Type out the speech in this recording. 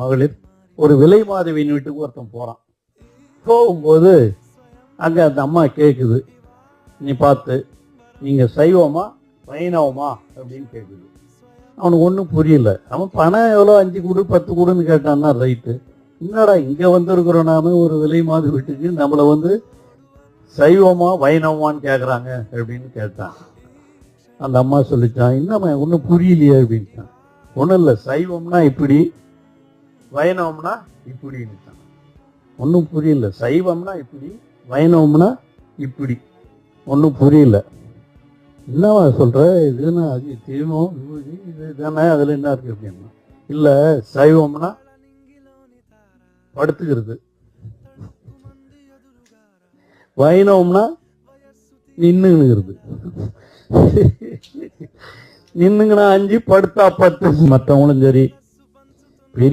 மகளிர் ஒரு விலை மாதவியின் வீட்டுக்கு ஒருத்தன் போறான். போகும்போது அங்க அந்த அம்மா கேக்குது, நீ பார்த்து நீங்க சைவமா வைணவமா அப்படின்னு கேக்குது. அவனுக்கு ஒன்றும் புரியல. அவன் பணம் எவ்வளோ 5 கொடு 10 கொடுன்னு கேட்டான்னா ரைட்டு. என்னடா இங்க வந்திருக்கிறோம் நாம ஒரு விலை மாத வீட்டுக்கு, நம்மளை சைவமா வைணவமான்னு கேட்குறாங்க அப்படின்னு கேட்டான். அந்த அம்மா சொல்லிச்சான், என்னம்மா ஒன்றும் புரியலையே அப்படின்ட்டான். ஒன்றும் இல்லை, சைவம்னா இப்படி வைணவம்னா இப்படின்னுட்டான். ஒன்றும் புரியல. சைவம்னா இப்படி வைணவம்னா இப்படி. ஒன்றும் புரியல. என்னவா சொல்ற, இதுன்னா அது தெய்வம் இது தானே, அதில் என்ன இருக்கு அப்படின்னா, இல்லை சைவம்னா படுத்துக்கிறது, வைணவம்னா நின்னுங்கிறது. நின்னுங்கன்னா 5 படுத்தா 10. மற்றவங்களும் சரி